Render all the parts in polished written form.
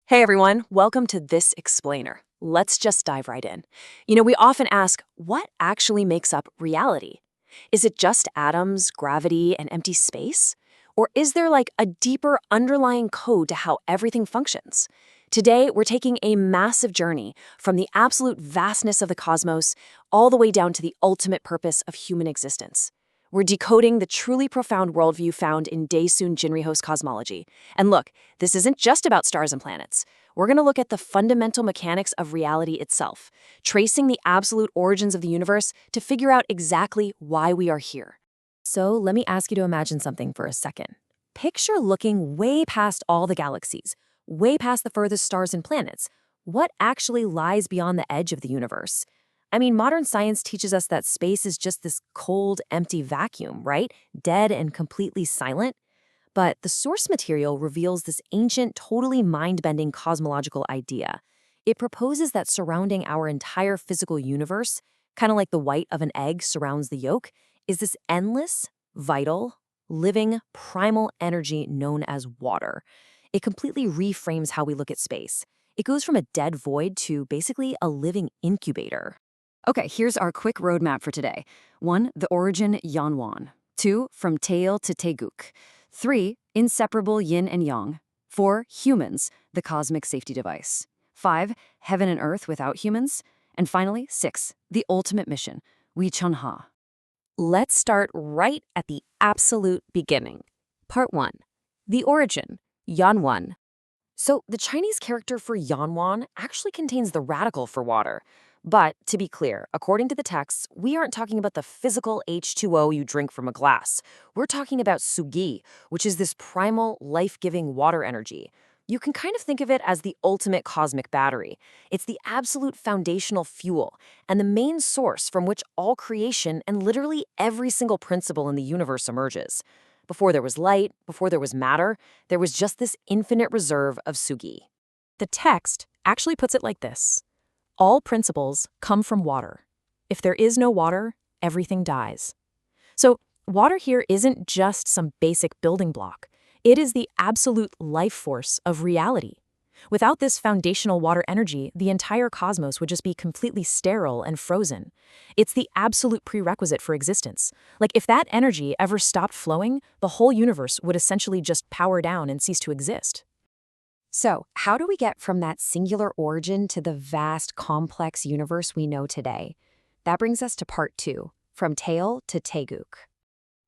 Hey everyone, welcome to This Explainer. Let's just dive right in. We often ask, what actually makes up reality? Is it just atoms, gravity, and empty space? Or is there like a deeper underlying code to how everything functions? Today, we're taking a massive journey from the absolute vastness of the cosmos all the way down to the ultimate purpose of human existence. We're decoding the truly profound worldview found in Daesun Jinriho's cosmology. And look, this isn't just about stars and planets. We're going to look at the fundamental mechanics of reality itself, tracing the absolute origins of the universe to figure out exactly why we are here. So let me ask you to imagine something for a second. Picture looking way past all the galaxies, way past the furthest stars and planets. What actually lies beyond the edge of the universe? Modern science teaches us that space is just this cold, empty vacuum, right? Dead and completely silent. But the source material reveals this ancient, totally mind-bending cosmological idea. It proposes that surrounding our entire physical universe, kind of like the white of an egg surrounds the yolk, is this endless, vital, living, primal energy known as water. It completely reframes how we look at space. It goes from a dead void to basically a living incubator. Okay, here's our quick roadmap for today. 1. The origin Yanwan. 2. From tail to Taeguk. 3. Inseparable yin and yang. 4. Humans, the cosmic safety device. 5. Heaven and earth without humans. And finally, 6. The ultimate mission, Wi Chunha. Let's start right at the absolute beginning. Part 1. The origin, Yanwan. So the Chinese character for Yanwan actually contains the radical for water. But, to be clear, according to the texts, we aren't talking about the physical H2O you drink from a glass. We're talking about Sugi, which is this primal, life-giving water energy. You can kind of think of it as the ultimate cosmic battery. It's the absolute foundational fuel, and the main source from which all creation and literally every single principle in the universe emerges. Before there was light, before there was matter, there was just this infinite reserve of Sugi. The text actually puts it like this. All principles come from water. If there is no water, everything dies. So, water here isn't just some basic building block. It is the absolute life force of reality. Without this foundational water energy, the entire cosmos would just be completely sterile and frozen. It's the absolute prerequisite for existence. Like, if that energy ever stopped flowing, the whole universe would essentially just power down and cease to exist. So, how do we get from that singular origin to the vast, complex universe we know today? That brings us to part 2, from tail to Taeguk.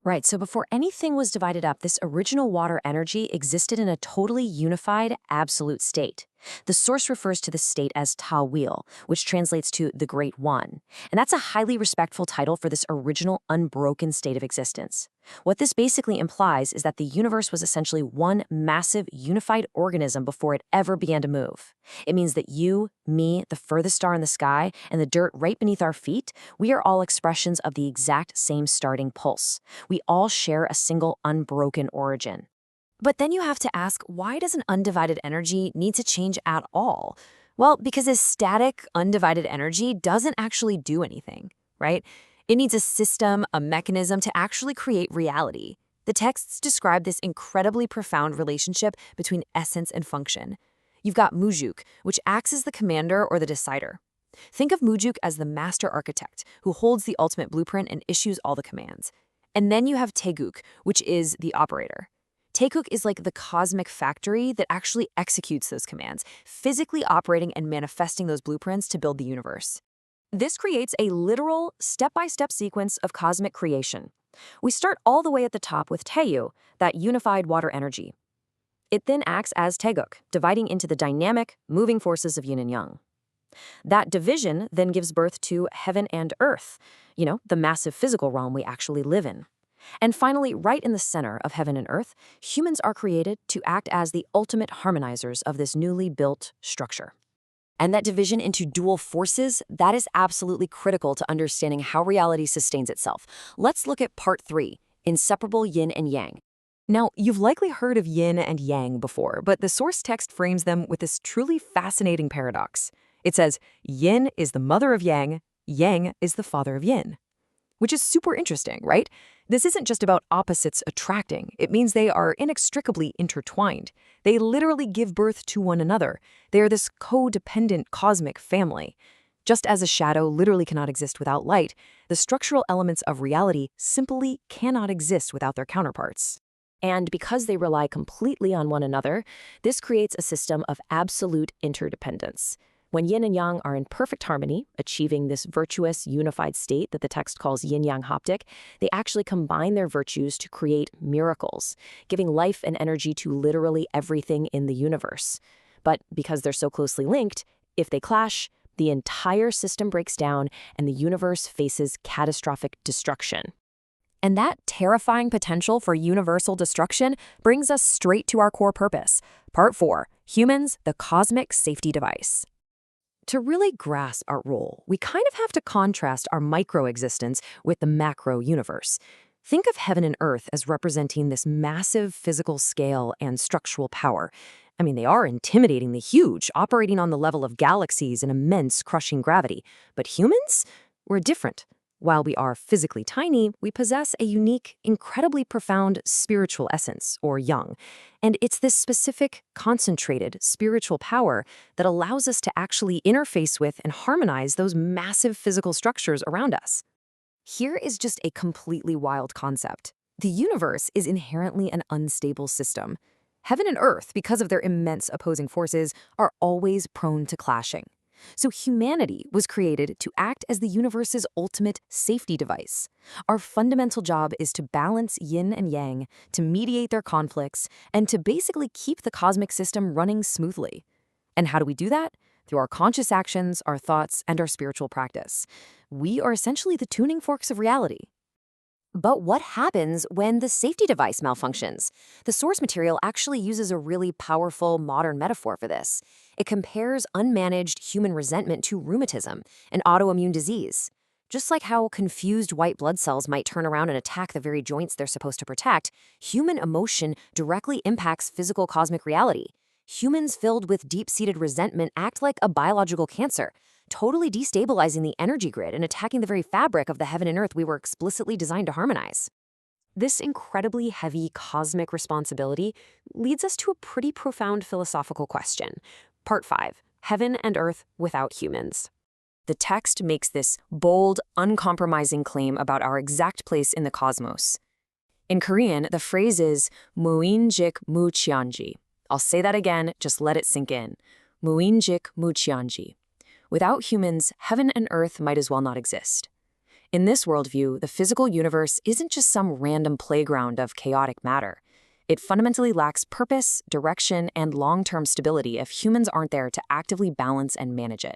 Right, so before anything was divided up, this original water energy existed in a totally unified, absolute state. The source refers to the state as Ta-Wheel, which translates to the Great One. And that's a highly respectful title for this original, unbroken state of existence. What this basically implies is that the universe was essentially one massive, unified organism before it ever began to move. It means that you, me, the furthest star in the sky, and the dirt right beneath our feet, we are all expressions of the exact same starting pulse. We all share a single, unbroken origin. But then you have to ask, why does an undivided energy need to change at all? Well, because a static, undivided energy doesn't actually do anything, right? It needs a system, a mechanism to actually create reality. The texts describe this incredibly profound relationship between essence and function. You've got Mujuk, which acts as the commander or the decider. Think of Mujuk as the master architect who holds the ultimate blueprint and issues all the commands. And then you have Taeguk, which is the operator. Taeguk is like the cosmic factory that actually executes those commands, physically operating and manifesting those blueprints to build the universe. This creates a literal, step-by-step sequence of cosmic creation. We start all the way at the top with Taeyu, that unified water energy. It then acts as Taeguk, dividing into the dynamic, moving forces of yin and yang. That division then gives birth to heaven and earth, the massive physical realm we actually live in. And finally, right in the center of heaven and earth, humans are created to act as the ultimate harmonizers of this newly built structure. And that division into dual forces, that is absolutely critical to understanding how reality sustains itself. Let's look at part 3, inseparable yin and yang. Now, you've likely heard of yin and yang before, but the source text frames them with this truly fascinating paradox. It says, yin is the mother of yang, yang is the father of yin. which is super interesting, right? This isn't just about opposites attracting. It means they are inextricably intertwined. They literally give birth to one another. They are this codependent cosmic family. Just as a shadow literally cannot exist without light, the structural elements of reality simply cannot exist without their counterparts. And because they rely completely on one another, this creates a system of absolute interdependence. When yin and yang are in perfect harmony, achieving this virtuous, unified state that the text calls yin-yang haptic, they actually combine their virtues to create miracles, giving life and energy to literally everything in the universe. But because they're so closely linked, if they clash, the entire system breaks down and the universe faces catastrophic destruction. And that terrifying potential for universal destruction brings us straight to our core purpose. Part 4, Humans, the Cosmic Safety Device. To really grasp our role, we kind of have to contrast our micro-existence with the macro-universe. Think of heaven and earth as representing this massive physical scale and structural power. I mean, they are intimidatingly huge, operating on the level of galaxies and immense crushing gravity. But humans? We're different. While we are physically tiny, we possess a unique, incredibly profound spiritual essence, or yang. And it's this specific, concentrated spiritual power that allows us to actually interface with and harmonize those massive physical structures around us. Here is just a completely wild concept. The universe is inherently an unstable system. Heaven and earth, because of their immense opposing forces, are always prone to clashing. So humanity was created to act as the universe's ultimate safety device. Our fundamental job is to balance yin and yang, to mediate their conflicts, and to basically keep the cosmic system running smoothly. And how do we do that? Through our conscious actions, our thoughts, and our spiritual practice. We are essentially the tuning forks of reality. But what happens when the safety device malfunctions? The source material actually uses a really powerful modern metaphor for this. It compares unmanaged human resentment to rheumatism, an autoimmune disease. Just like how confused white blood cells might turn around and attack the very joints they're supposed to protect, human emotion directly impacts physical cosmic reality. Humans filled with deep-seated resentment act like a biological cancer, totally destabilizing the energy grid and attacking the very fabric of the heaven and earth we were explicitly designed to harmonize. This incredibly heavy cosmic responsibility leads us to a pretty profound philosophical question. Part 5, Heaven and Earth Without Humans. The text makes this bold, uncompromising claim about our exact place in the cosmos. In Korean, the phrase is 무인직 무치안지. I'll say that again, just let it sink in. 무인직 무치안지. Without humans, heaven and earth might as well not exist. In this worldview, the physical universe isn't just some random playground of chaotic matter. It fundamentally lacks purpose, direction, and long-term stability if humans aren't there to actively balance and manage it.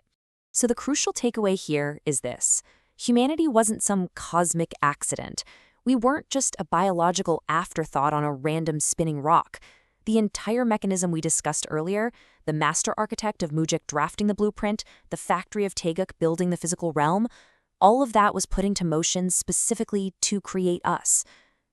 So the crucial takeaway here is this. Humanity wasn't some cosmic accident. We weren't just a biological afterthought on a random spinning rock. The entire mechanism we discussed earlier, the master architect of Mujik drafting the blueprint, the factory of Taeguk building the physical realm, all of that was put into motion specifically to create us.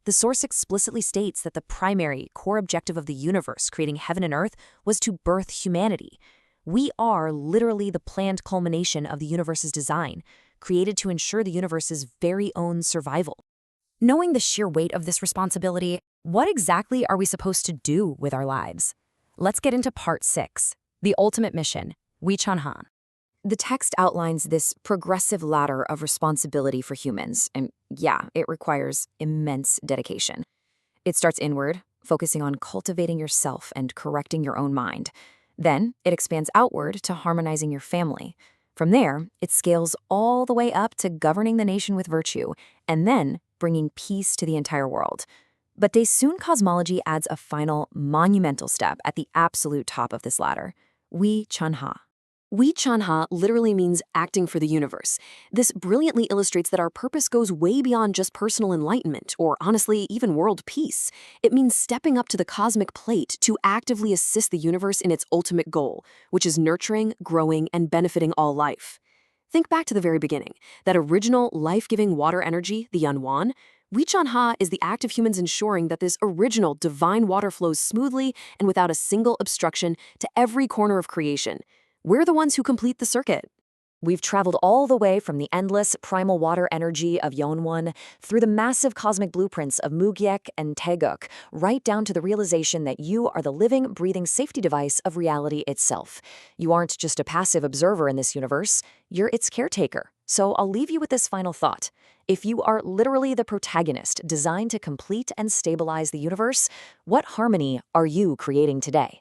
The source explicitly states that the primary, core objective of the universe, creating heaven and earth, was to birth humanity. We are literally the planned culmination of the universe's design, created to ensure the universe's very own survival. Knowing the sheer weight of this responsibility, what exactly are we supposed to do with our lives? Let's get into part 6, the ultimate mission, Wichanhan. The text outlines this progressive ladder of responsibility for humans, and yeah, it requires immense dedication. It starts inward, focusing on cultivating yourself and correcting your own mind. Then, it expands outward to harmonizing your family. From there, it scales all the way up to governing the nation with virtue, and then bringing peace to the entire world. But Daesoon cosmology adds a final, monumental step at the absolute top of this ladder, Wichanha. Wichanha literally means acting for the universe. This brilliantly illustrates that our purpose goes way beyond just personal enlightenment, or honestly, even world peace. It means stepping up to the cosmic plate to actively assist the universe in its ultimate goal, which is nurturing, growing, and benefiting all life. Think back to the very beginning, that original life-giving water energy, the Yanwan. Wichanha is the act of humans ensuring that this original divine water flows smoothly and without a single obstruction to every corner of creation. We're the ones who complete the circuit. We've traveled all the way from the endless primal water energy of Yonwon through the massive cosmic blueprints of Mugyek and Taeguk, right down to the realization that you are the living, breathing safety device of reality itself. You aren't just a passive observer in this universe, you're its caretaker. So I'll leave you with this final thought. If you are literally the protagonist designed to complete and stabilize the universe, what harmony are you creating today?